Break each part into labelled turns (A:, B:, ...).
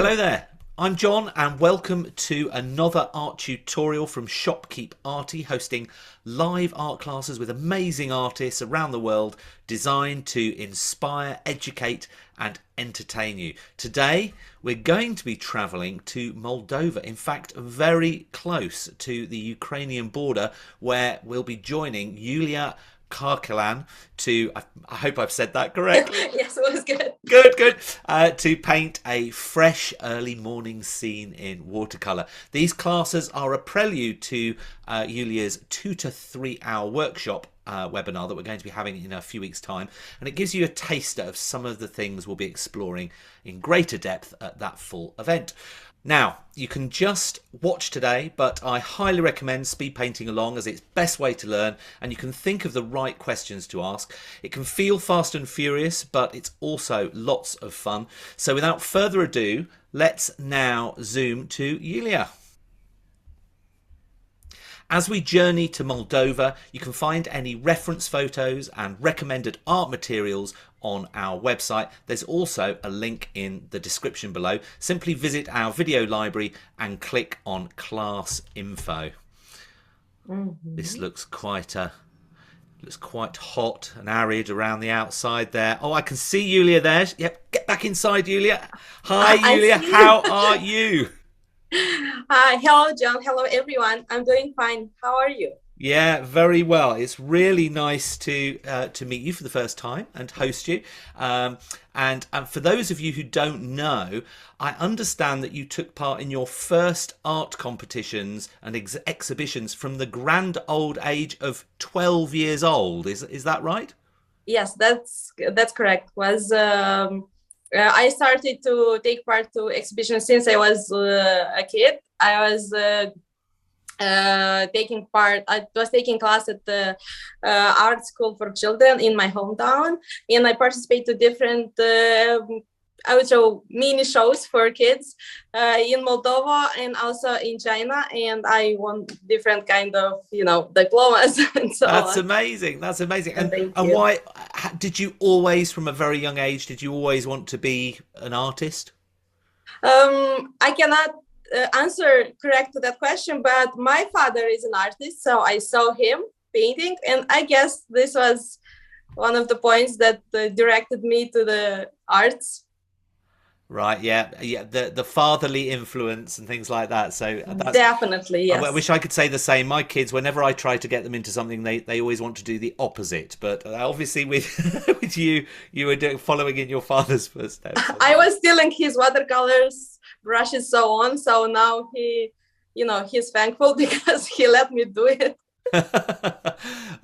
A: Hello there, I'm John and welcome to another art tutorial from Shopkeep Arty, hosting live art classes with amazing artists around the world designed to inspire, educate and entertain you. Today we're going to be travelling to Moldova, in fact very close to the Ukrainian border, where we'll be joining Iulia Carchelan to, I hope I've said that correctly.
B: Yes, it was good.
A: Good. To paint a fresh early morning scene in watercolour. These classes are a prelude to Iulia's 2 to 3 hour workshop webinar that we're going to be having in a few weeks' time, and it gives you a taster of some of the things we'll be exploring in greater depth at that full event. Now, you can just watch today, but I highly recommend speed painting along, as it's best way to learn, and you can think of the right questions to ask. It can feel fast and furious, but it's also lots of fun. So without further ado, let's now zoom to Iulia. As we journey to Moldova, you can find any reference photos and recommended art materials on our website. There's also a link in the description below. Simply visit our video library and click on class info. This looks quite hot and arid around the outside there. Oh, I can see Iulia there. Yep, get back inside, Iulia. Hi, Iulia. How are you?
B: Hi, hello, John. Hello, everyone. I'm doing fine. How are you?
A: Yeah, very well. It's really nice to meet you for the first time and host you. And for those of you who don't know, I understand that you took part in your first art competitions and exhibitions from the grand old age of 12 years old. Is that right?
B: Yes, that's correct. I started to take part to exhibitions since I was a kid. I was taking part. I was taking class at the art school for children in my hometown, and I participate to different I would show mini shows for kids in Moldova and also in China, and I won different kind of diplomas and so
A: That's
B: on.
A: amazing. That's amazing. And
B: Thank you.
A: why did you always, from a very young age, did you always want to be an artist?
B: I cannot answer correct to that question, but my father is an artist, so I saw him painting, and I guess this was one of the points that directed me to the arts.
A: Right, yeah. The fatherly influence and things like that. So that's
B: Definitely,
A: I
B: yes.
A: wish I could say the same. My kids, whenever I try to get them into something, they always want to do the opposite. But obviously, with with you were following in your father's footsteps.
B: I was stealing his watercolors, brushes, so on. So now he's thankful because he let me do it.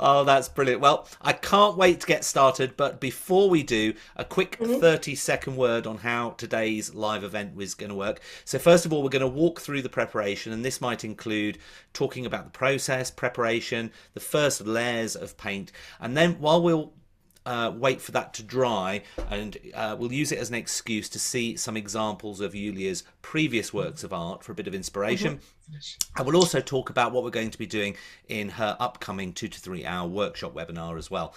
A: Oh, that's brilliant. Well, I can't wait to get started, but before we do, a quick 30-second word on how today's live event was going to work. So first of all, we're going to walk through the preparation, and this might include talking about the process, preparation, the first layers of paint, and then while we'll wait for that to dry, and we'll use it as an excuse to see some examples of Iulia's previous works of art for a bit of inspiration. I will also talk about what we're going to be doing in her upcoming 2 to 3 hour workshop webinar as well.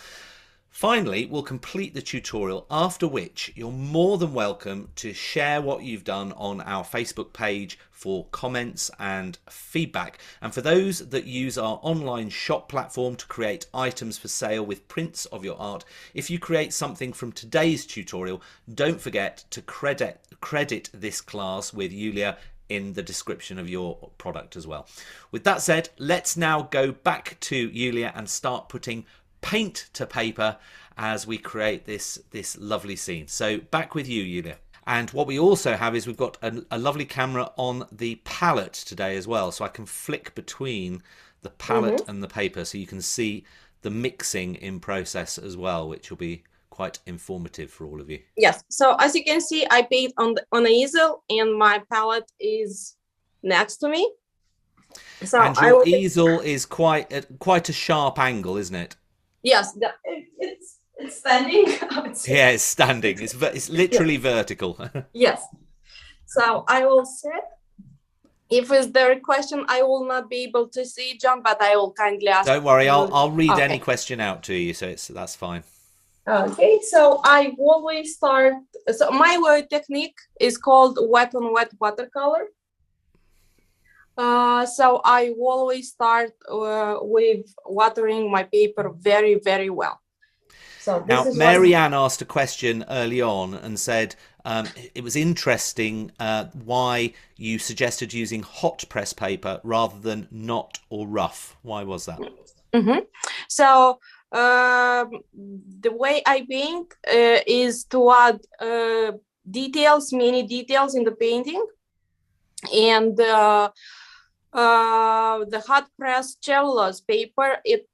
A: Finally, we'll complete the tutorial, after which you're more than welcome to share what you've done on our Facebook page for comments and feedback. And for those that use our online shop platform to create items for sale with prints of your art, if you create something from today's tutorial, don't forget to credit this class with Iulia in the description of your product as well. With that said, let's now go back to Iulia and start putting paint to paper as we create this lovely scene. So back with you, Iulia. And what we also have is we've got a lovely camera on the palette today as well, so I can flick between the palette and the paper so you can see the mixing in process as well, which will be quite informative for all of you.
B: Yes. So as you can see, I paint on an easel, and my palette is next to me. So
A: and your easel is quite a sharp angle, isn't it?
B: Yes, it's standing.
A: Yeah, it's standing. It's literally vertical.
B: Yes. So I will sit. If it's the question, I will not be able to see, John, but I will kindly ask.
A: Don't worry, I'll read
B: Okay.
A: any question out to you, so that's fine.
B: Okay, so I always start. So my technique is called wet on wet watercolor. So I always start with watering my paper very, very well. So this
A: Now,
B: is what.
A: Marianne asked a question early on and said it was interesting why you suggested using hot press paper rather than not or rough. Why was that?
B: So the way I paint is to add details, many details in the painting, and the hot press cellulose paper, it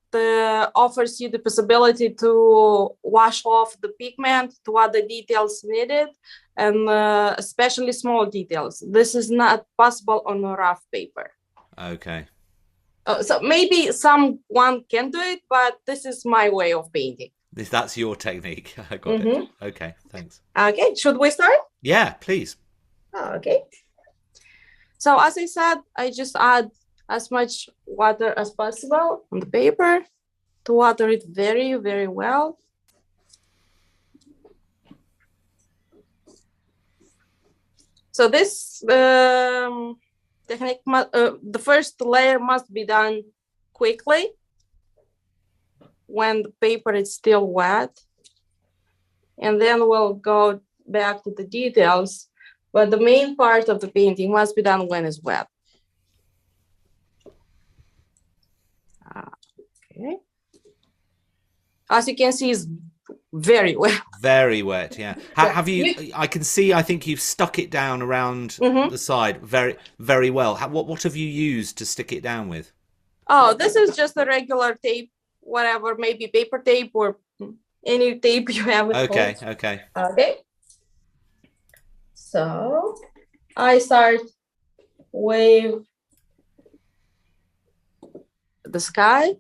B: offers you the possibility to wash off the pigment, to add the details needed, and especially small details. This is not possible on a rough paper.
A: Okay.
B: So maybe someone can do it, but this is my way of painting.
A: That's your technique. I got it. Okay, thanks.
B: Okay, should we start?
A: Yeah, please.
B: Okay. So as I said, I just add as much water as possible on the paper to water it very, very well. So this technique, the first layer must be done quickly when the paper is still wet. And then we'll go back to the details. But the main part of the painting must be done when it's wet. Okay. As you can see, it's very wet.
A: Very wet, yeah. Have you? I can see. I think you've stuck it down around the side very, very well. What have you used to stick it down with?
B: Oh, this is just a regular tape, whatever, maybe paper tape or any tape you have at
A: Okay,
B: home.
A: okay.
B: Okay. So I start with the sky.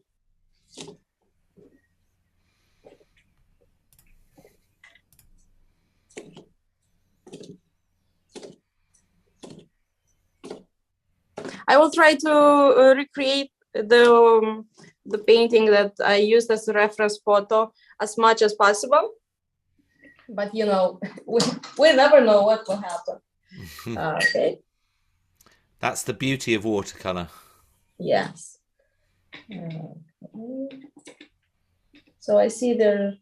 B: I will try to recreate the painting that I used as a reference photo as much as possible. But you know, we never know what will happen. Okay.
A: That's the beauty of watercolor.
B: Yes. So I see there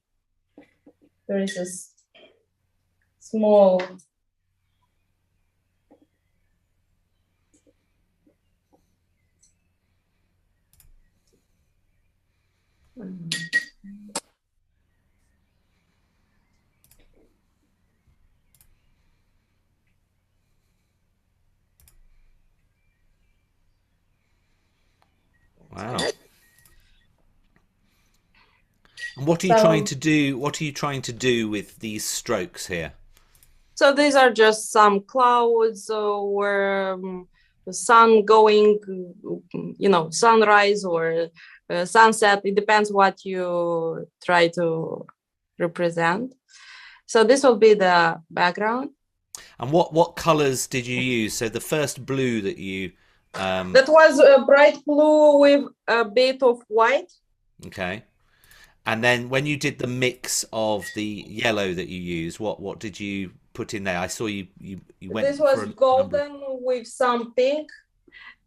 B: is a small
A: Wow. And what are you trying to do? What are you trying to do with these strokes here?
B: So these are just some clouds or the sun going, you know, sunrise or sunset. It depends what you try to represent. So this will be the background.
A: And what colors did you use? So the first blue that you
B: that was a bright blue with a bit of white.
A: Okay. And then when you did the mix of the yellow that you used, what did you put in there? I saw you went.
B: This was golden with some pink.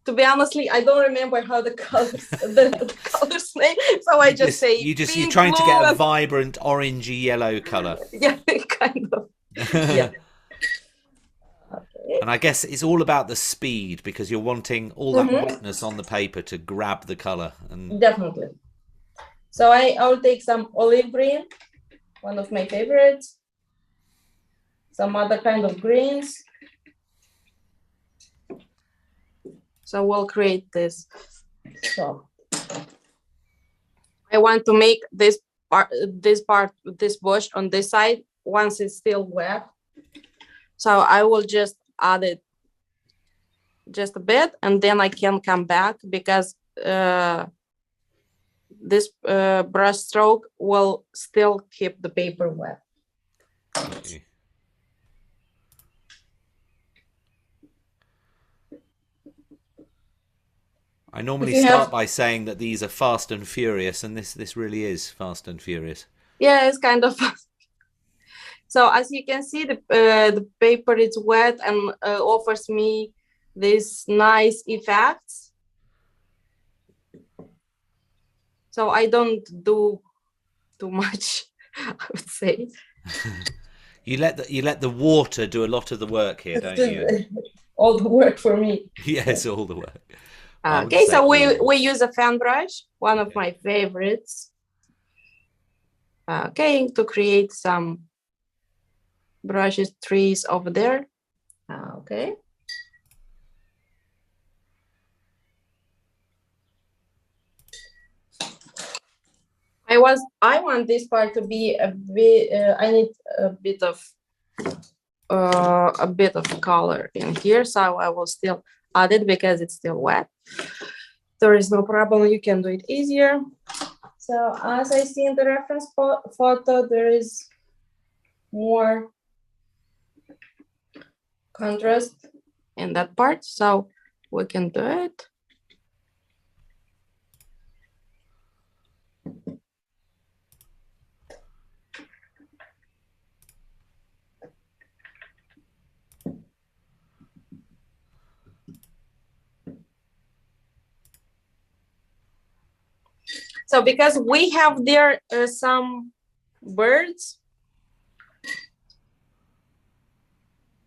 B: To be honestly, I don't remember how the colors the colors name. So I just say
A: you're trying to get a vibrant orangey yellow color.
B: Yeah, kind of. Yeah.
A: Okay. And I guess it's all about the speed because you're wanting all that wetness on the paper to grab the color. And
B: definitely. So I'll take some olive green, one of my favorites. Some other kind of greens. So we'll create this. So I want to make this bush on this side once it's still wet. So I will just add it just a bit, and then I can come back because this brush stroke will still keep the paper wet.
A: Okay. I normally start by saying that these are fast and furious, and this really is fast and furious.
B: Yeah, it's kind of fun. So as you can see, the paper is wet and offers me these nice effects. So I don't do too much, I would say.
A: You let the water do a lot of the work here, don't you?
B: All the work for me.
A: Yes, all the work.
B: Okay, so we use a fan brush, one of my favorites. Okay, to create some brushes, trees over there. Okay. I want this part to be a bit. I need a bit of color in here, so I will still add it because it's still wet. There is no problem. You can do it easier. So as I see in the reference photo, there is more contrast in that part, so we can do it. So because we have there some birds,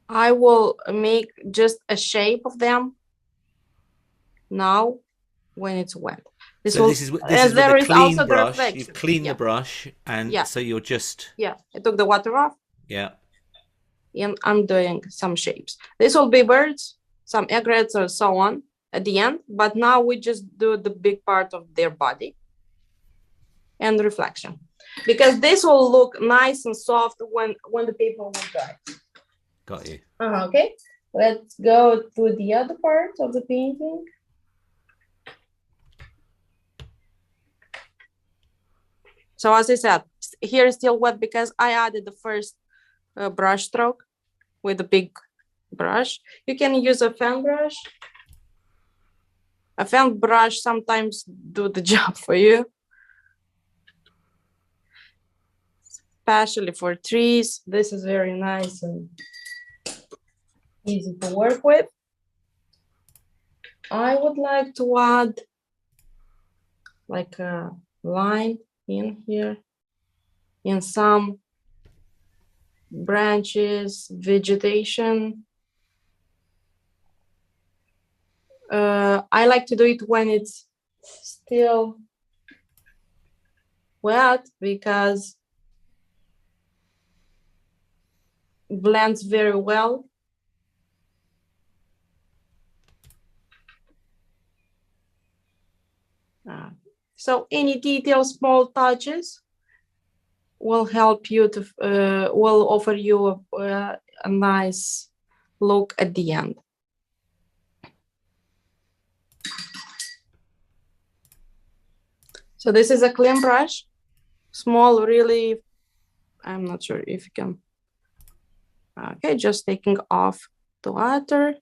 B: I will make just a shape of them now when it's wet.
A: This is with a clean brush. You've cleaned the brush, and so you're just...
B: Yeah, I took the water off.
A: Yeah.
B: And I'm doing some shapes. This will be birds, some egrets or so on at the end, but now we just do the big part of their body and reflection, because this will look nice and soft when the paper will dry.
A: Got you.
B: Okay, let's go to the other part of the painting. So as I said, here is still wet because I added the first brush stroke with a big brush. You can use a fan brush. A fan brush sometimes do the job for you, especially for trees. This is very nice and easy to work with. I would like to add like a line in here, in some branches, vegetation. I like to do it when it's still wet because it blends very well. So any details, small touches will help you to, will offer you a nice look at the end. So this is a clean brush, small, really, I'm not sure if you can. Okay, just taking off the water.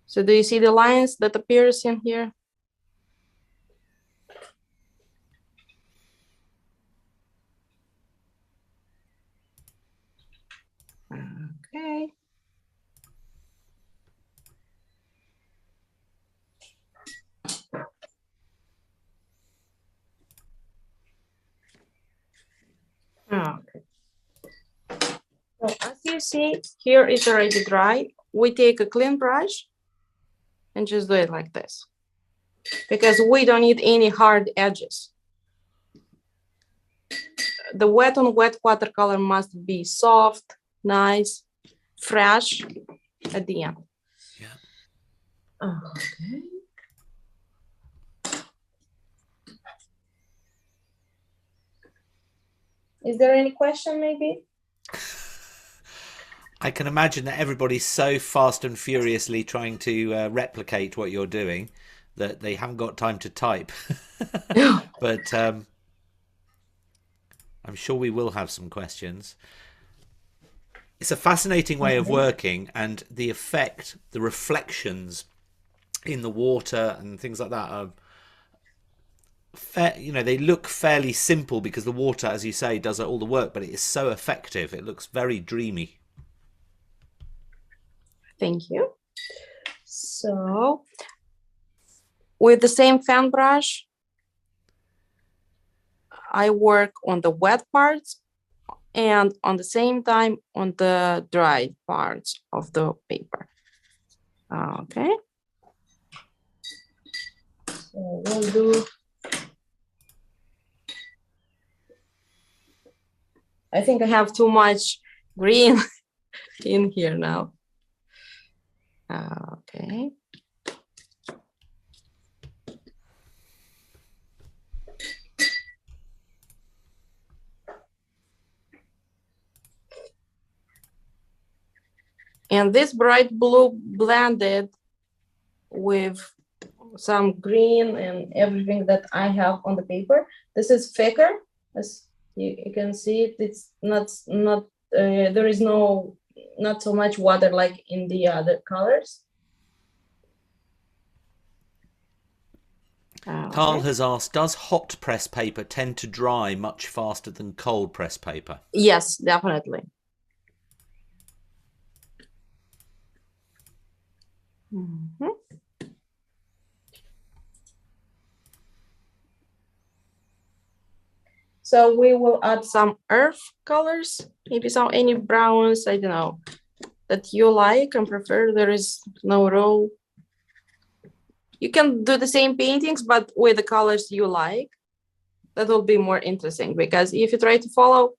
B: So do you see the lines that appears in here? Okay. Okay. So as you see, here it's already dry. We take a clean brush and just do it like this, because we don't need any hard edges. The wet on wet watercolor must be soft, nice, fresh at the end.
A: Yeah.
B: Okay. Is there any question maybe?
A: I can imagine that everybody's so fast and furiously trying to replicate what you're doing that they haven't got time to type. But I'm sure we will have some questions. It's a fascinating way of working, and the effect, the reflections in the water and things like that are you know, they look fairly simple because the water, as you say, does all the work, but it is so effective. It looks very dreamy.
B: Thank you. So with the same fan brush, I work on the wet parts and on the same time on the dry parts of the paper. Okay. So we'll do, I think I have too much green in here now. Okay. And this bright blue blended with some green and everything that I have on the paper. This is thicker, as you can see it. It's not there is not so much water like in the other colors.
A: Carl has asked, does hot press paper tend to dry much faster than cold press paper?
B: Yes, definitely. Mm-hmm. So we will add some earth colors, maybe any browns, I don't know, that you like and prefer. There is no rule. You can do the same paintings, but with the colors you like. That will be more interesting, because if you try to follow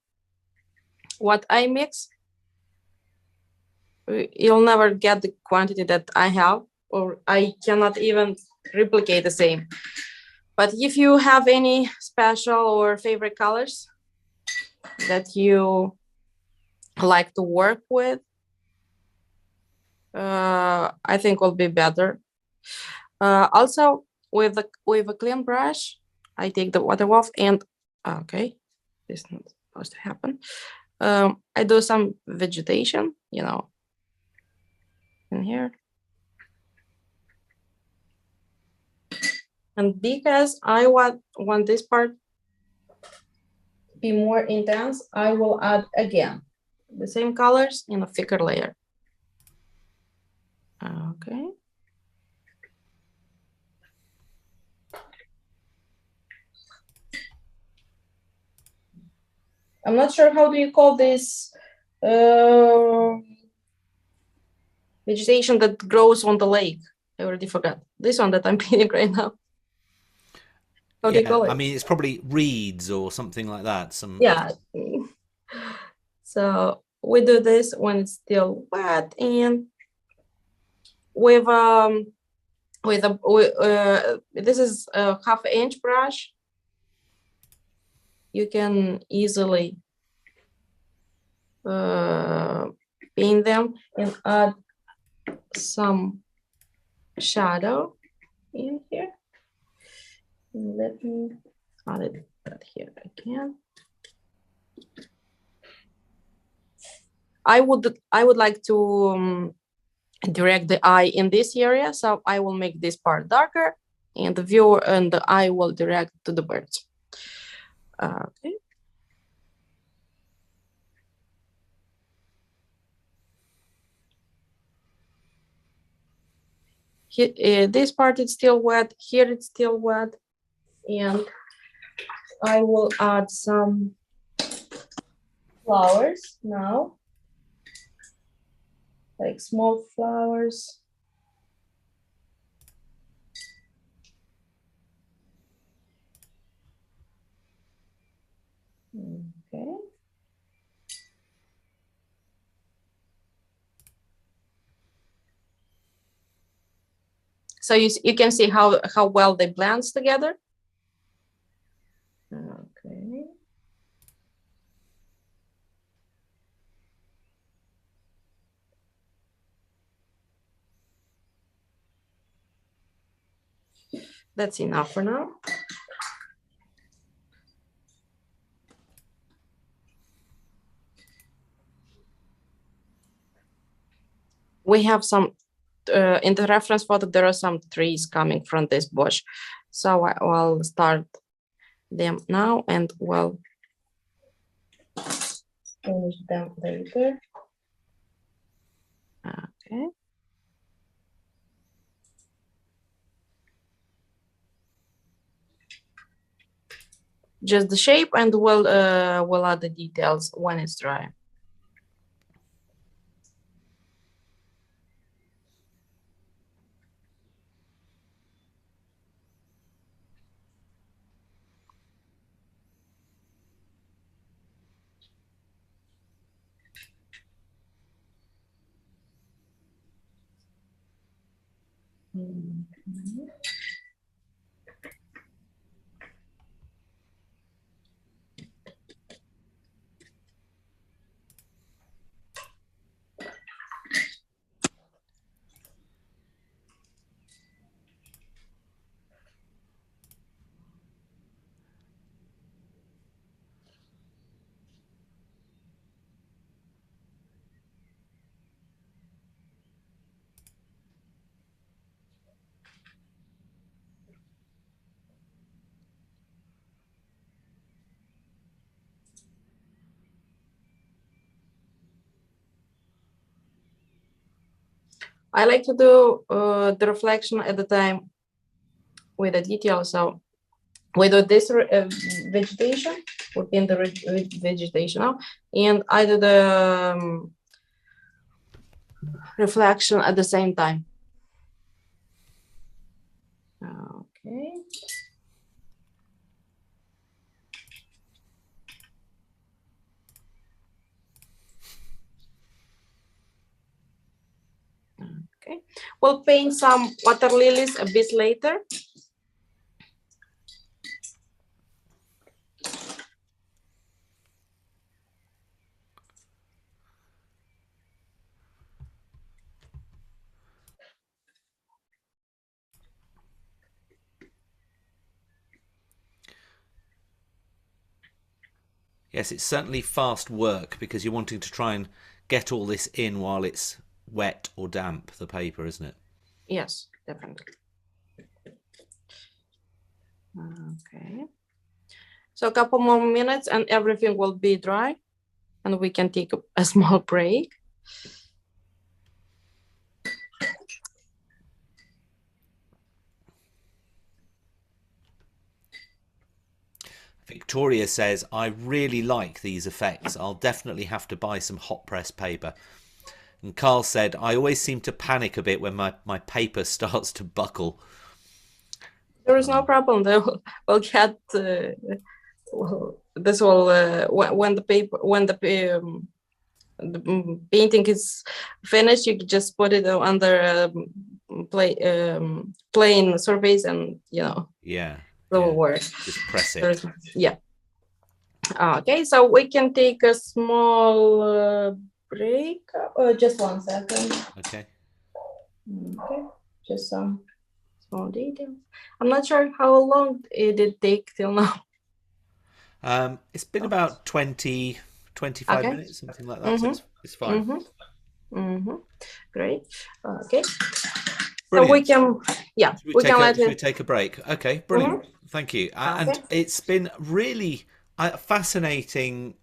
B: what I mix, you'll never get the quantity that I have, or I cannot even replicate the same. But if you have any special or favorite colors that you like to work with, I think will be better. Also, with a clean brush, I take the water off and okay, this is not supposed to happen. I do some vegetation, you know, in here. And because I want this part to be more intense, I will add again the same colors in a thicker layer. Okay. I'm not sure how do you call this vegetation that grows on the lake. I already forgot. This one that I'm painting right now. How do you call it?
A: I mean, it's probably reeds or something like that.
B: Yeah. So we do this when it's still wet, and with this is a 1/2 inch brush. You can easily paint them and add some shadow in here. Let me add it here again. I would like to direct the eye in this area, so I will make this part darker, and the viewer and the eye will direct to the birds. Okay. Here, this part is still wet. Here it's still wet, and I will add some flowers now, like small flowers. Okay. So you can see how well they blend together. Okay. That's enough for now. We have some in the reference photo, there are some trees coming from this bush. So I will start them now and we'll finish them later. Okay. Just the shape, and we'll add the details when it's dry. I like to do the reflection at the time with the detail. So we do this vegetation within the vegetation now, and I do the reflection at the same time. Okay. Okay, we'll paint some water lilies a bit later.
A: Yes, it's certainly fast work because you're wanting to try and get all this in while it's wet or damp, the paper, isn't it?
B: Yes, definitely. Okay. So a couple more minutes and everything will be dry and we can take a small break.
A: Victoria says, I really like these effects. I'll definitely have to buy some hot press paper. And Carl said, I always seem to panic a bit when my paper starts to buckle.
B: There is no problem though. We'll get this will when the painting is finished, you just put it under plain surface and
A: yeah,
B: it will work.
A: Just press it.
B: Yeah. Okay, so we can take a small break. Just 1 second.
A: Okay.
B: Okay, just some small details. I'm not sure how long it did take till now.
A: It's been about 20, 25 minutes, something like that. So it's fine.
B: Great. Okay.
A: Brilliant.
B: So we can
A: should we take a break? Okay, brilliant. Thank you. And it's been really fascinating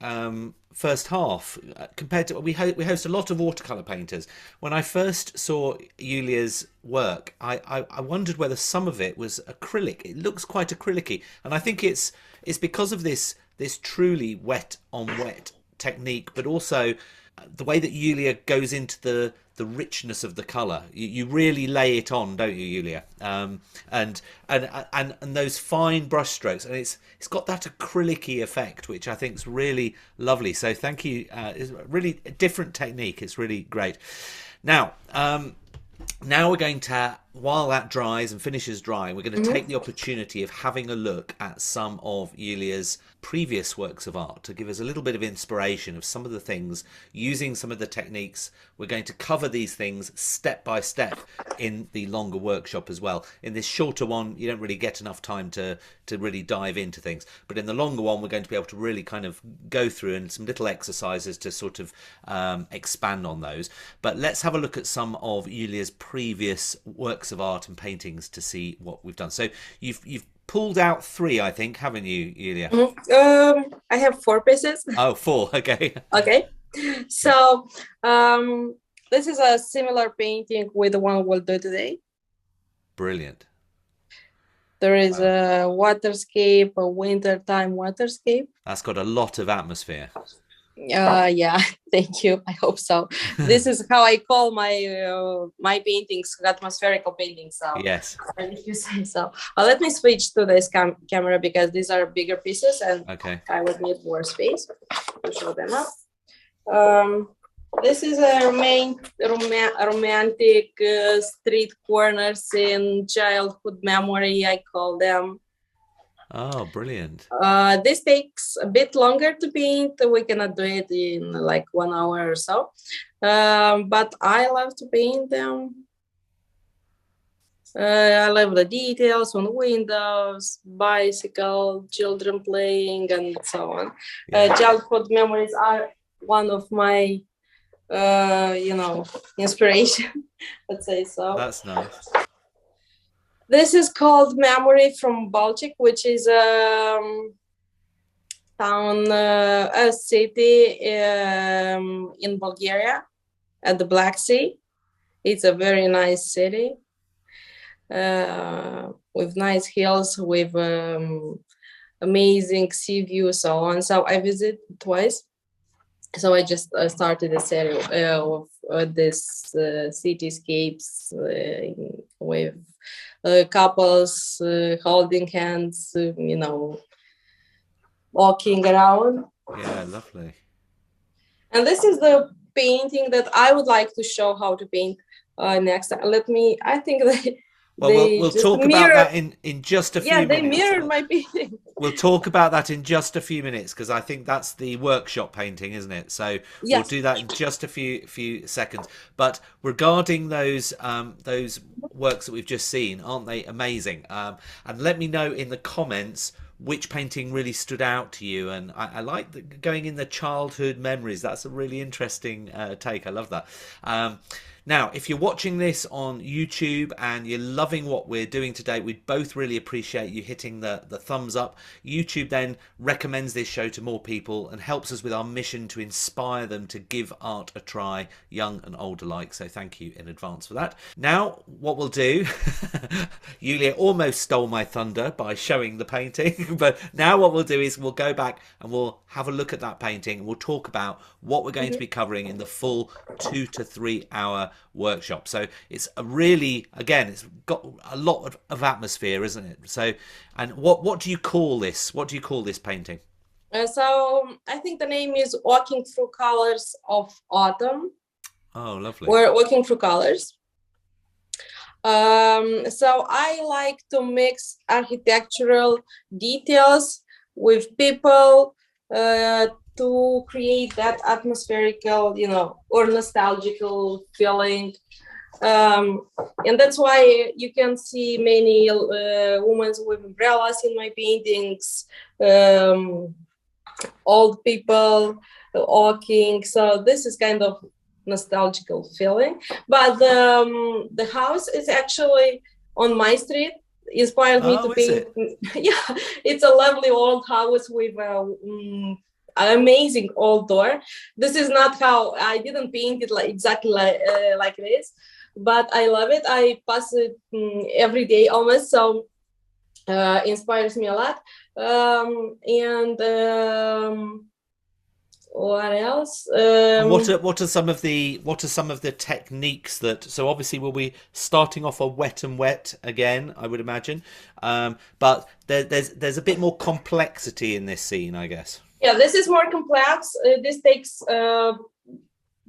A: first half compared to we host a lot of watercolor painters. When I first saw Iulia's work, I wondered whether some of it was acrylic. It looks quite acrylic-y, and I think it's because of this truly wet on wet technique, but also the way that Iulia goes into the richness of the color. You really lay it on, don't you, Iulia? And those fine brush strokes, and it's got that acrylic-y effect, which I think is really lovely. So thank you. It's really a different technique. It's really great. Now we're going to while that dries and finishes drying, we're going to take the opportunity of having a look at some of Iulia's previous works of art to give us a little bit of inspiration of some of the things, using some of the techniques. We're going to cover these things step by step in the longer workshop as well. In this shorter one, you don't really get enough time to really dive into things, but in the longer one, we're going to be able to really kind of go through and some little exercises to sort of expand on those. But let's have a look at some of Iulia's previous works of art and paintings to see what we've done. So you've pulled out 3, I think, haven't you, Iulia?
B: I have 4 pieces.
A: Oh, 4. Okay.
B: Okay. So this is a similar painting with the one we'll do today.
A: Brilliant.
B: There is a waterscape, a wintertime waterscape.
A: That's got a lot of atmosphere.
B: Yeah, thank you. I hope so. This is how I call my paintings, atmospherical paintings. So
A: yes,
B: and if you say so. Let me switch to this camera because these are bigger pieces, and I would need more space to show them up. This is a romantic street corners in childhood memory, I call them.
A: Oh, brilliant.
B: This takes a bit longer to paint. We cannot do it in like 1 hour or so. But I love to paint them. I love the details on windows, bicycle, children playing, and so on. Yeah. Childhood memories are one of my, inspiration, let's say so.
A: That's nice.
B: This is called Memory from Baltic, which is a town, a city in Bulgaria at the Black Sea. It's a very nice city with nice hills, with amazing sea view, so on. So I visited twice. So I just started a series of this cityscapes with couples holding hands, walking around.
A: Yeah, lovely.
B: And this is the painting that I would like to show how to paint next. I think that
A: we'll talk about that in just a few minutes.
B: Yeah, they mirrored my painting.
A: We'll talk about that in just a few minutes because I think that's the workshop painting, isn't it? So yes. We'll do that in just a few seconds. But regarding those works that we've just seen, aren't they amazing? And let me know in the comments which painting really stood out to you. And I like going in the childhood memories. That's a really interesting take. I love that. Now, if you're watching this on YouTube and you're loving what we're doing today, we'd both really appreciate you hitting the thumbs up. YouTube then recommends this show to more people and helps us with our mission to inspire them to give art a try, young and old alike. So thank you in advance for that. Now, what we'll do, Iulia almost stole my thunder by showing the painting, but now what we'll do is we'll go back and we'll have a look at that painting and we'll talk about what we're going to be covering in the full 2 to 3 hour workshop. So it's a really, again, it's got a lot of atmosphere, isn't it? So, and what do you call this? What do you call this painting?
B: So I think the name is Walking Through Colors of Autumn.
A: Oh, lovely.
B: We're walking through colors. So I like to mix architectural details with people to create that atmospherical, or nostalgical feeling. And that's why you can see many women with umbrellas in my paintings, old people walking. So this is kind of nostalgical feeling. But the house is actually on my street. Inspired me to paint. Yeah, it's a lovely old house with an amazing old door. This is not how I didn't paint it exactly like this, but I love it. I pass it every day almost, so inspires me a lot. What else?
A: What are some of the techniques that? So obviously we'll be starting off on wet and wet again, I would imagine. But there's a bit more complexity in this scene, I guess.
B: Yeah, this is more complex. This takes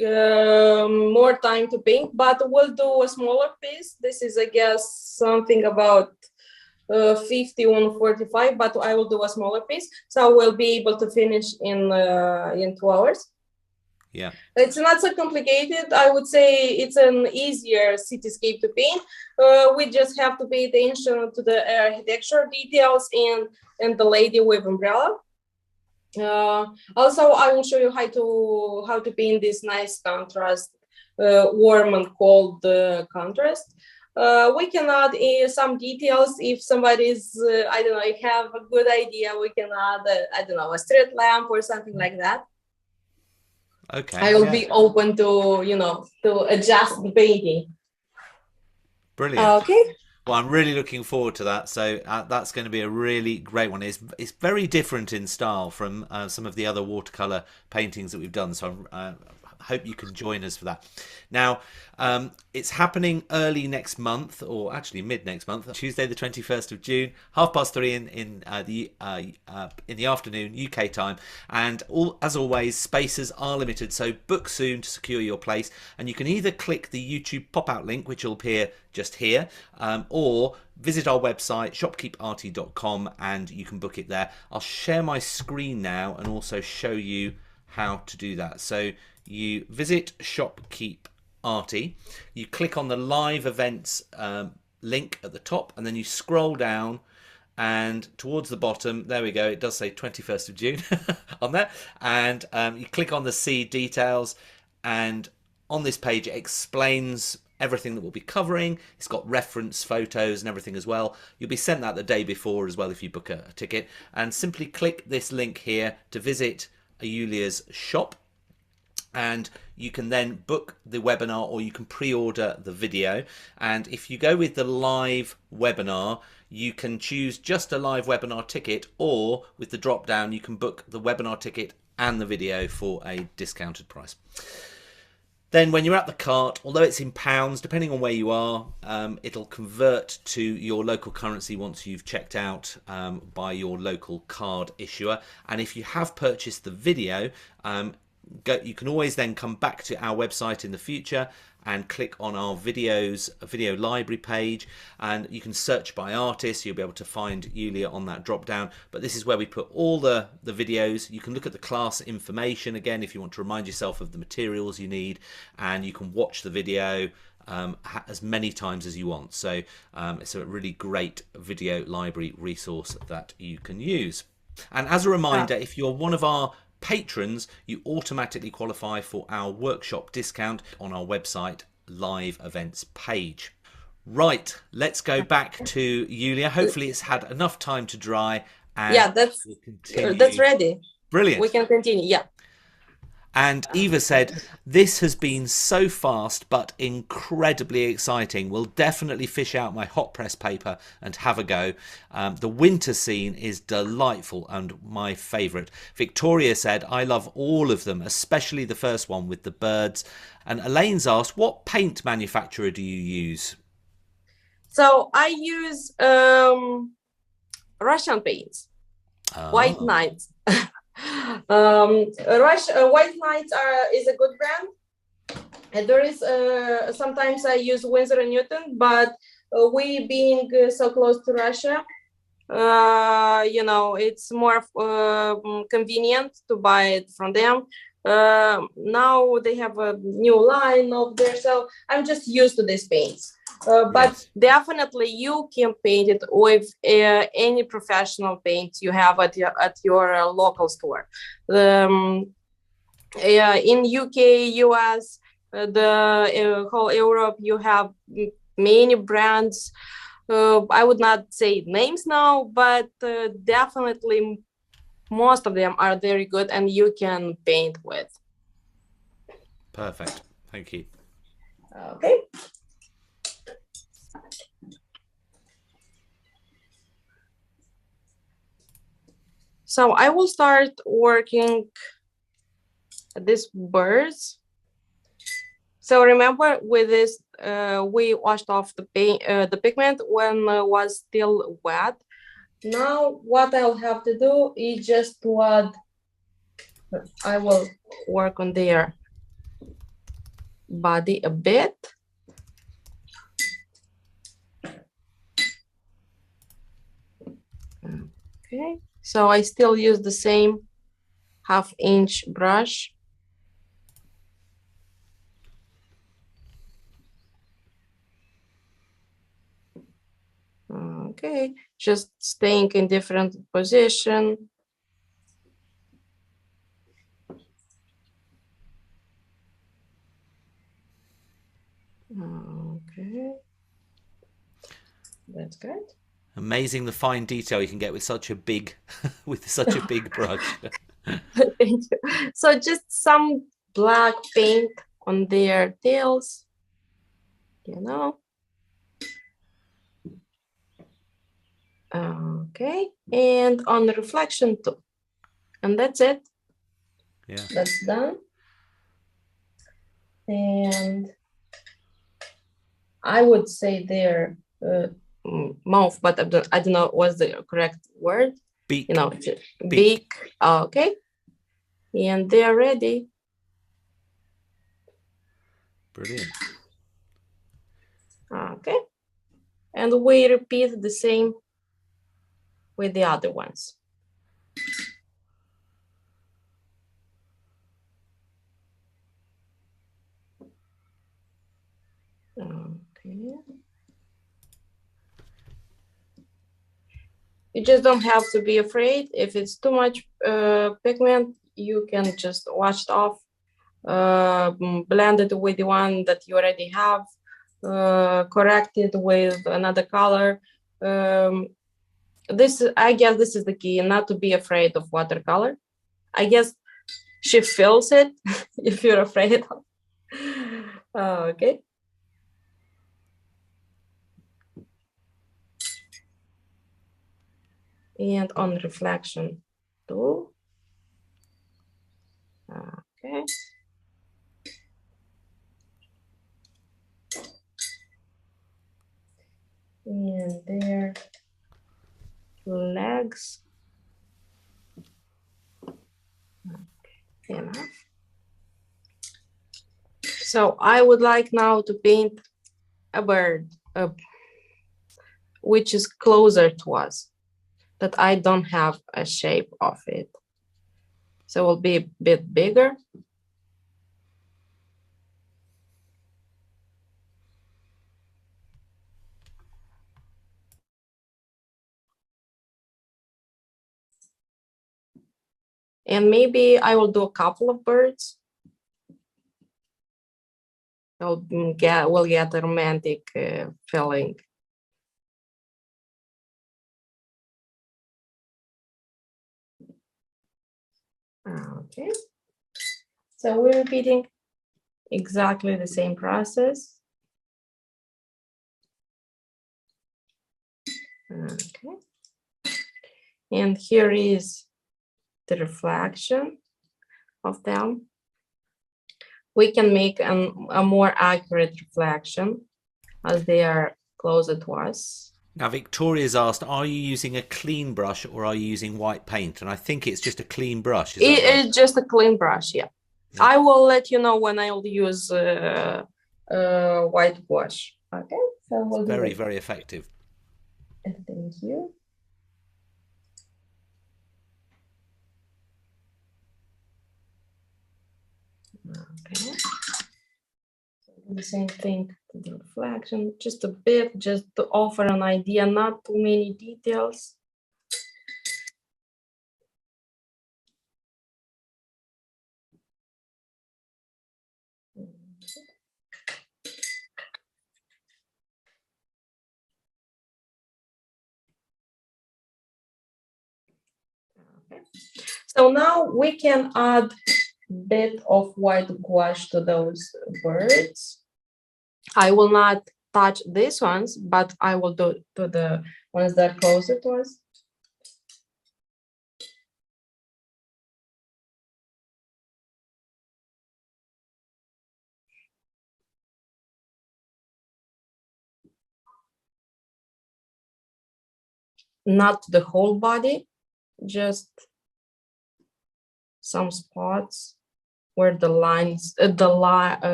B: more time to paint, but we'll do a smaller piece. This is, I guess, something about 50 on 45, but I will do a smaller piece, so we'll be able to finish in 2 hours.
A: Yeah,
B: it's not so complicated. I would say it's an easier cityscape to paint. We just have to pay attention to the architecture details and the lady with umbrella. Also, I will show you how to paint this nice contrast, warm and cold contrast. We can add some details if somebody's, I don't know, have a good idea. We can add, I don't know, a street lamp or something like that.
A: Okay.
B: I will be open to, to adjust the painting.
A: Brilliant.
B: Okay.
A: Well, I'm really looking forward to that. So that's going to be a really great one. It's very different in style from some of the other watercolor paintings that we've done. So I hope you can join us for that. Now, it's happening early next month, or actually mid next month, Tuesday the 21st of June, 3:30 in the afternoon UK time. And as always, spaces are limited, so book soon to secure your place. And you can either click the YouTube pop-out link, which will appear just here, or visit our website shopkeeparty.com and you can book it there. I'll share my screen now and also show you how to do that. So you visit Shopkeep.Arty, you click on the live events link at the top, and then you scroll down, and towards the bottom, there we go, it does say 21st of June on there, and you click on the see details, and on this page it explains everything that we'll be covering. It's got reference photos and everything as well. You'll be sent that the day before as well if you book a ticket, and simply click this link here to visit Iulia's shop, and you can then book the webinar, or you can pre-order the video. And if you go with the live webinar, you can choose just a live webinar ticket, or with the drop down you can book the webinar ticket and the video for a discounted price. Then when you're at the cart, although it's in pounds, depending on where you are, it'll convert to your local currency once you've checked out by your local card issuer. And if you have purchased the video, you can always then come back to our website in the future and click on our video library page, and you can search by artist. You'll be able to find Iulia on that drop down, but this is where we put all the videos. You can look at the class information again if you want to remind yourself of the materials you need, and you can watch the video as many times as you want. So it's a really great video library resource that you can use. And as a reminder, if you're one of our patrons, you automatically qualify for our workshop discount on our website live events page. Right, let's go back to Iulia. Hopefully it's had enough time to dry, and
B: yeah, that's ready.
A: Brilliant.
B: We can continue. Yeah.
A: And Eva said, this has been so fast but incredibly exciting. We'll definitely fish out my hot press paper and have a go. The winter scene is delightful and my favourite. Victoria said, I love all of them, especially the first one with the birds. And Elaine's asked, what paint manufacturer do you use?
B: So I use Russian paints, White Knights. White Knights is a good brand. And there is sometimes I use Winsor & Newton, but we being so close to Russia, it's more convenient to buy it from them. Now they have a new line of there, so I'm just used to these paints. But definitely you can paint it with any professional paint you have at your local store. In UK, US, the whole Europe, you have many brands. I would not say names now, but definitely most of them are very good and you can paint with.
A: Perfect. Thank you.
B: Okay. So I will start working these birds. So remember with this, we washed off the pigment when it was still wet. Now what I'll have to do is just to add, I will work on there body a bit. Okay, so I still use the same 1/2 inch brush. Okay, just staying in different position. Okay, that's good.
A: Amazing the fine detail you can get with such a big brush.
B: Thank you. So just some black paint on their tails, you know. Okay, and on the reflection too. And that's it.
A: Yeah.
B: That's done. And I would say their mouth, but I don't know what's the correct word.
A: Beak.
B: You know, beak. Okay. And they're ready.
A: Brilliant.
B: Okay. And we repeat the same with the other ones. Okay. You just don't have to be afraid. If it's too much pigment, you can just wash it off, blend it with the one that you already have, correct it with another color. I guess this is the key, not to be afraid of watercolor. I guess she feels it if you're afraid of. Okay. And on reflection too. Okay. And their legs. Okay, enough. So I would like now to paint a bird, which is closer to us, that I don't have a shape of it. So it will be a bit bigger. And maybe I will do a couple of birds. We'll get a romantic feeling. Okay. So we're repeating exactly the same process. Okay. And here is the reflection of them. We can make a more accurate reflection as they are closer to us.
A: Now, Victoria's asked, are you using a clean brush or are you using white paint? And I think it's just a clean brush. Is that right?
B: It's just a clean brush, yeah. I will let you know when I will use white wash. Okay, so we'll do
A: very,
B: it.
A: very effective.
B: Thank you. Okay. The same thing to the reflection, just a bit, just to offer an idea, not too many details. Okay. So now we can add a bit of white gouache to those birds. I will not touch these ones, but I will do to the ones that are closer to us. Not the whole body, just some spots. where the lines, the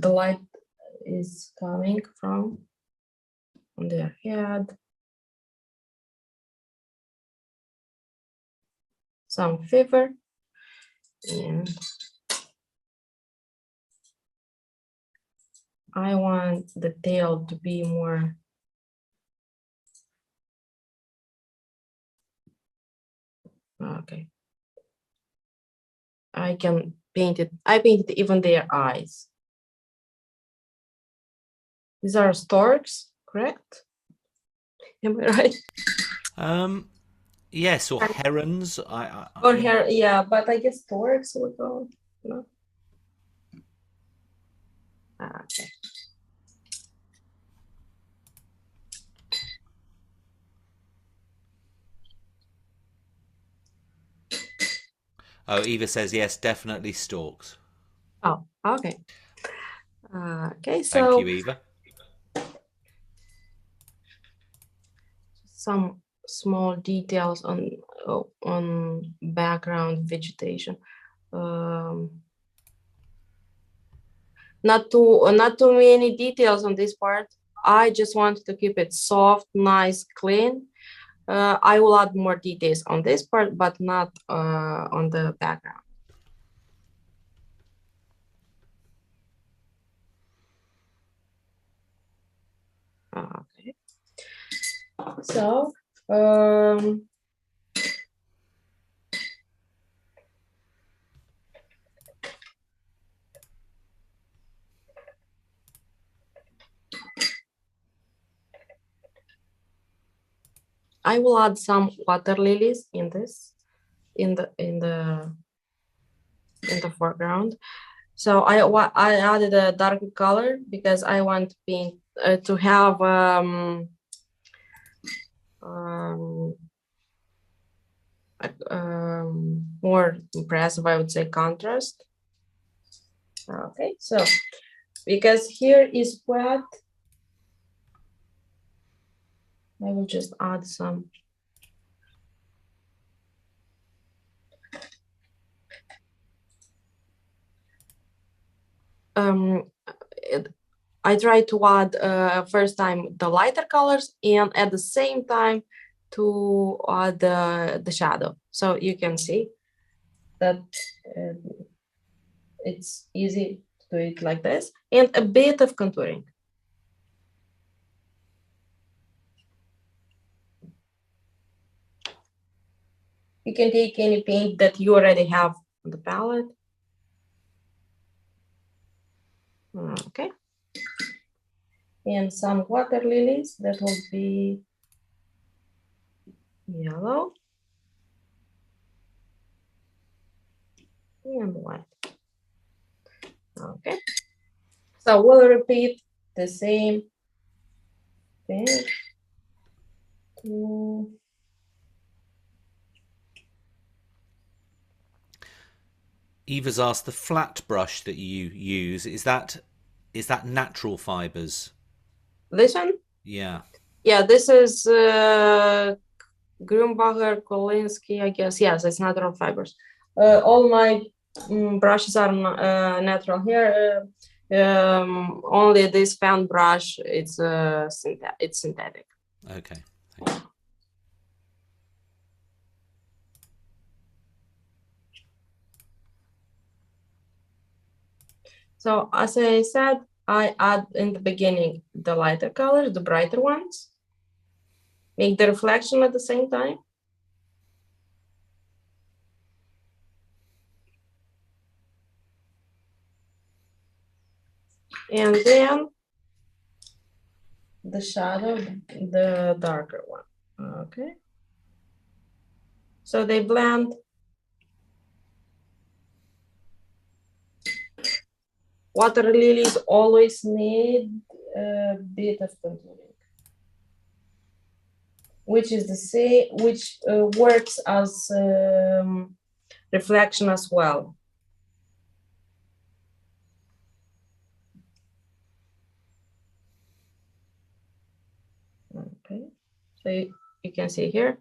B: light is coming from on their head. Some feather, and I want the tail to be more okay. I can paint it. I painted even their eyes. These are storks, correct? Am I right?
A: Yes, or herons.
B: Or here, yeah, but I guess storks would go. No. Okay.
A: Oh, Eva says yes, definitely storks.
B: Oh, okay. Okay,
A: Thank
B: so
A: you, Eva.
B: some small details on background vegetation. Not too many details on this part. I just wanted to keep it soft, nice, clean. I will add more details on this part, but not on the background. Okay. So, I will add some water lilies in this, in the foreground. So I added a darker color because I want to paint to have more impressive, I would say, contrast. Okay, so because here is wet, I will just add some I try to add first time the lighter colors and at the same time to add the shadow. So you can see that it's easy to do it like this, and a bit of contouring. You can take any paint that you already have on the palette. Okay. And some water lilies that will be yellow and white. Okay. So we'll repeat the same thing.
A: Eva's asked, the flat brush that you use, is that natural fibers?
B: This one?
A: Yeah.
B: Yeah, this is Grumbacher, Kolinsky, I guess. Yes, it's natural fibers. All my brushes are natural here. Only this fan brush, it's synthetic.
A: Okay. Thank you.
B: So as I said, I add in the beginning the lighter colors, the brighter ones, make the reflection at the same time. And then the shadow, the darker one. Okay. So they blend. Water lilies always need a bit of contouring, which is the same, which works as reflection as well. Okay, so you can see here.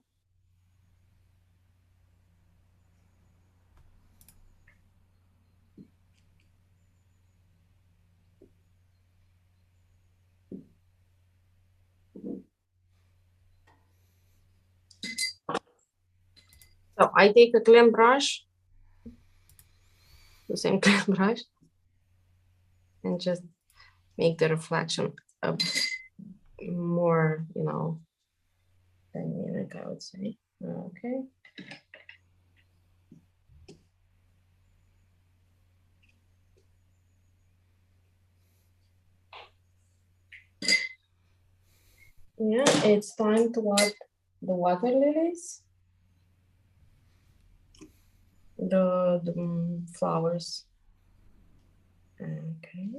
B: So I take a clean brush, the same clean brush, and just make the reflection more, you know, dynamic, I would say. Okay. Yeah, it's time to water the water lilies, the flowers. Okay.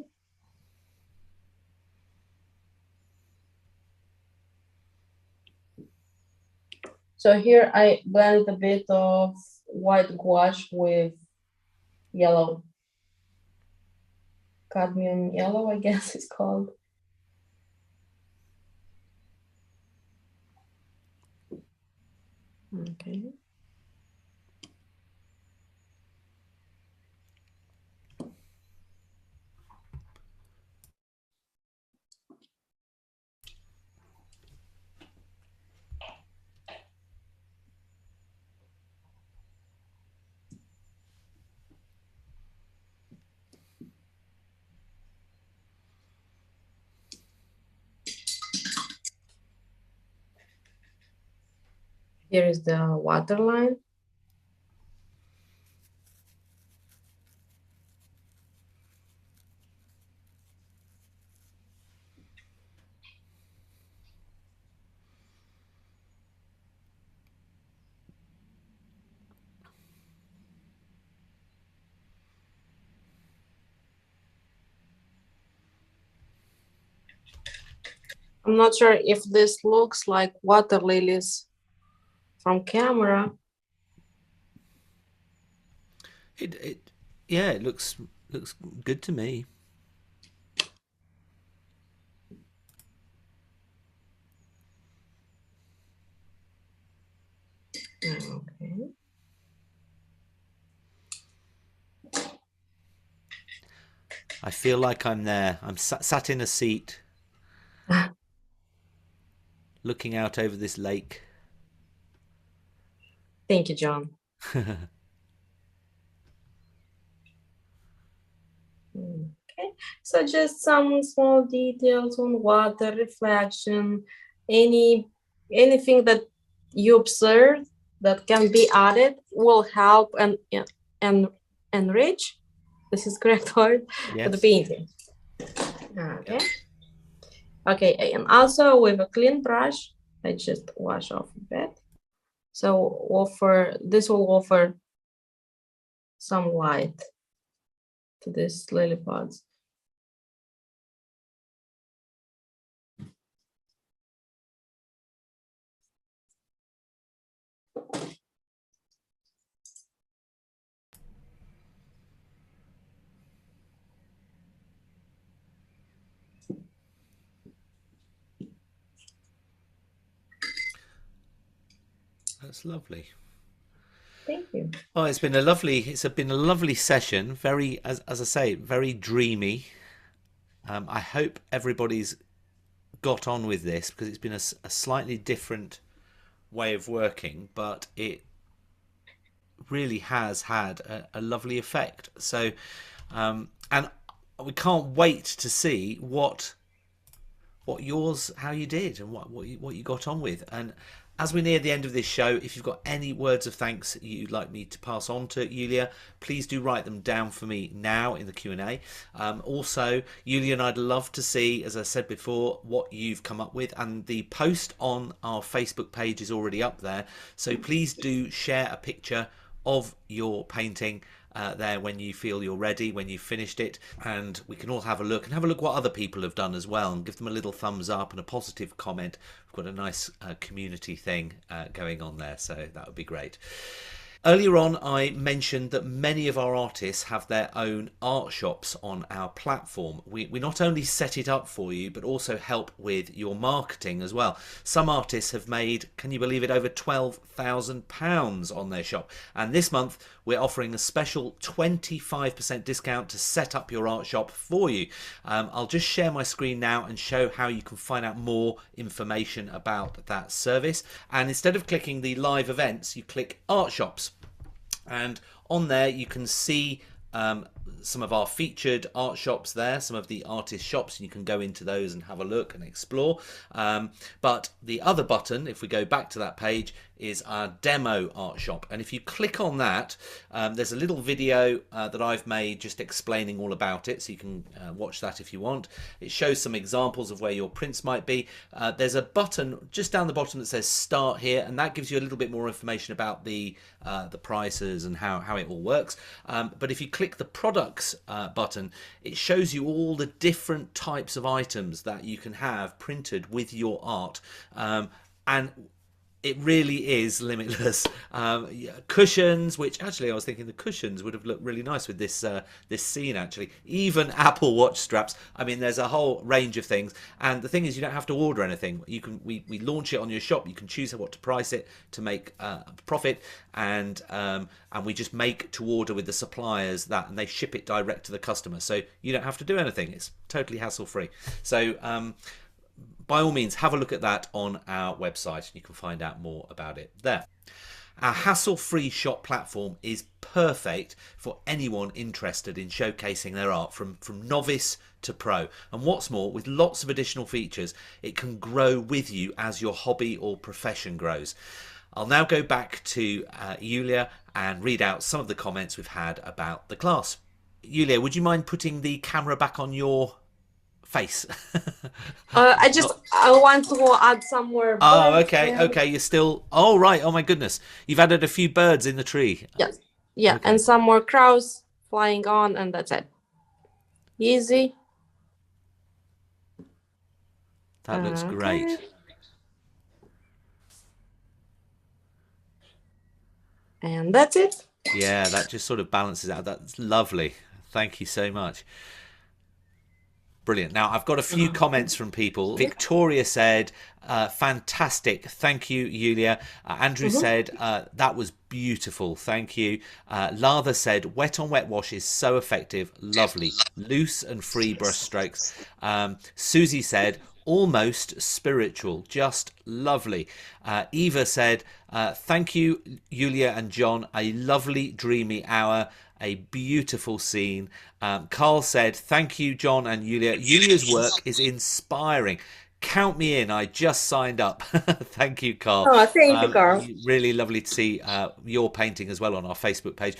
B: So here I blend a bit of white gouache with yellow, cadmium yellow, I guess it's called. Okay. Here is the water line. I'm not sure if this looks like water lilies from camera.
A: Yeah, it looks good to me.
B: Okay.
A: I feel like I'm there. I'm sat in a seat, looking out over this lake.
B: Thank you, John. Okay, so just some small details on water, reflection, anything that you observe that can be added will help and enrich. This is correct word.
A: Yes.
B: For the painting. Okay. Yep. Okay, and also with a clean brush, I just wash off a bit. So this will offer some light to these lily pods.
A: That's lovely.
B: Thank you.
A: Oh, it's been a lovely session. Very, as I say, very dreamy. I hope everybody's got on with this because it's been a slightly different way of working, but it really has had a lovely effect. So, and we can't wait to see how you did and what you got on with. And as we near the end of this show, if you've got any words of thanks you'd like me to pass on to Iulia, please do write them down for me now in the Q&A. Also, Iulia and I'd love to see, as I said before, what you've come up with, and the post on our Facebook page is already up there, so please do share a picture of your painting there when you feel you're ready, when you've finished it, and we can all have a look what other people have done as well, and give them a little thumbs up and a positive comment. We've got a nice community thing going on there, so that would be great. Earlier on, I mentioned that many of our artists have their own art shops on our platform. We not only set it up for you, but also help with your marketing as well. Some artists have made, can you believe it, over £12,000 on their shop. And this month, we're offering a special 25% discount to set up your art shop for you. I'll just share my screen now and show how you can find out more information about that service. And instead of clicking the live events, you click art shops. And on there you can see some of our featured art shops there, some of the artist shops, and you can go into those and have a look and explore. But the other button, if we go back to that page, is our demo art shop, and if you click on that, there's a little video that I've made just explaining all about it, so you can watch that if you want. It shows some examples of where your prints might be. There's a button just down the bottom that says start here, and that gives you a little bit more information about the prices and how it all works. But if you click the products button, it shows you all the different types of items that you can have printed with your art, and it really is limitless. Cushions, which actually I was thinking the cushions would have looked really nice with this this scene actually. Even Apple Watch straps. I mean, there's a whole range of things. And the thing is, you don't have to order anything. You can we launch it on your shop. You can choose what to price it to make a profit, and we just make to order with the suppliers that, and they ship it direct to the customer. So you don't have to do anything. It's totally hassle free. So by all means, have a look at that on our website and you can find out more about it there. Our hassle-free shop platform is perfect for anyone interested in showcasing their art from novice to pro. And what's more, with lots of additional features, it can grow with you as your hobby or profession grows. I'll now go back to Iulia and read out some of the comments we've had about the class. Iulia, would you mind putting the camera back on your face?
B: I want to add some more birds.
A: Oh, okay, you're still, oh right, oh my goodness, you've added a few birds in the tree.
B: Yes, yeah, okay. And some more crows flying on, and that's it. Easy.
A: That looks great.
B: And that's it.
A: Yeah, that just sort of balances out. That's lovely. Thank you so much. Brilliant. Now, I've got a few comments from people. Victoria said, fantastic. Thank you, Iulia. Andrew said, that was beautiful. Thank you. Latha said, wet on wet wash is so effective. Lovely. Loose and free brush strokes. Susie said, almost spiritual. Just lovely. Eva said, thank you, Iulia and John. A lovely, dreamy hour. A beautiful scene. Carl said, thank you, John and Iulia. Iulia's work is inspiring. Count me in. I just signed up. Thank you, Carl.
B: Oh, thank you, Carl.
A: Really lovely to see your painting as well on our Facebook page.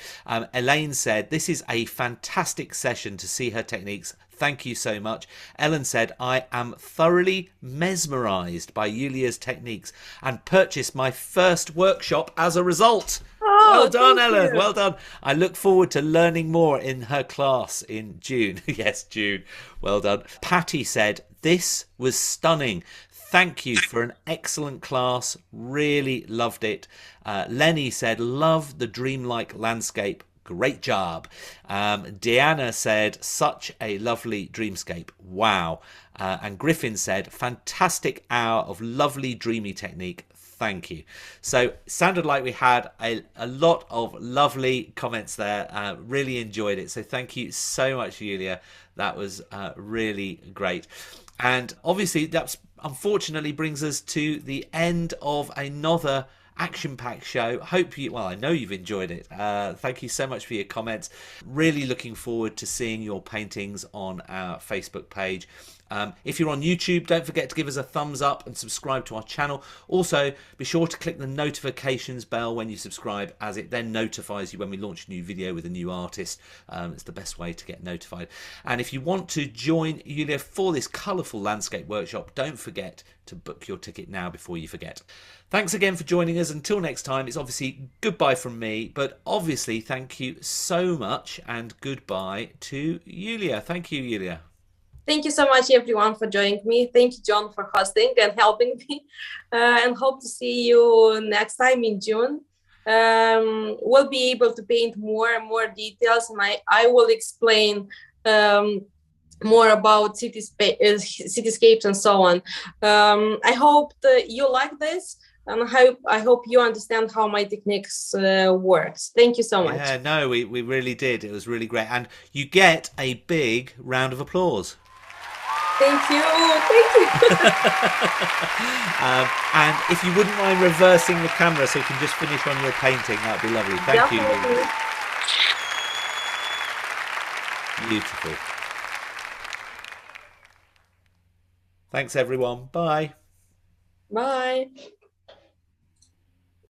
A: Elaine said, this is a fantastic session to see her techniques. Thank you so much. Ellen said, I am thoroughly mesmerized by Iulia's techniques and purchased my first workshop as a result. Oh, well done, Ellen. Well done. I look forward to learning more in her class in June. Yes, June. Well done. Patty said, this was stunning. Thank you for an excellent class. Really loved it. Lenny said, love the dreamlike landscape. Great job. Deanna said, such a lovely dreamscape. Wow. And Griffin said, fantastic hour of lovely dreamy technique. Thank you. So it sounded like we had a lot of lovely comments there. Really enjoyed it. So thank you so much, Iulia. That was really great. And obviously that's unfortunately brings us to the end of another action-packed show. Hope you, well, I know you've enjoyed it. Thank you so much for your comments. Really looking forward to seeing your paintings on our Facebook page. If you're on YouTube, don't forget to give us a thumbs up and subscribe to our channel. Also, be sure to click the notifications bell when you subscribe, as it then notifies you when we launch a new video with a new artist. It's the best way to get notified. And if you want to join Iulia for this colourful landscape workshop, don't forget to book your ticket now before you forget. Thanks again for joining us. Until next time, it's obviously goodbye from me, but obviously thank you so much and goodbye to Iulia. Thank you, Iulia.
B: Thank you so much, everyone, for joining me. Thank you, John, for hosting and helping me. And hope to see you next time in June. will be able to paint more and more details, and I will explain more about cityscapes and so on. I hope that you like this, and I hope you understand how my techniques works. Thank you so much.
A: Yeah, no, we really did. It was really great. And you get a big round of applause.
B: Thank you. Thank you.
A: And if you wouldn't mind reversing the camera so you can just finish on your painting, that would be lovely. Thank you. Beautiful. Thanks, everyone. Bye.
B: Bye.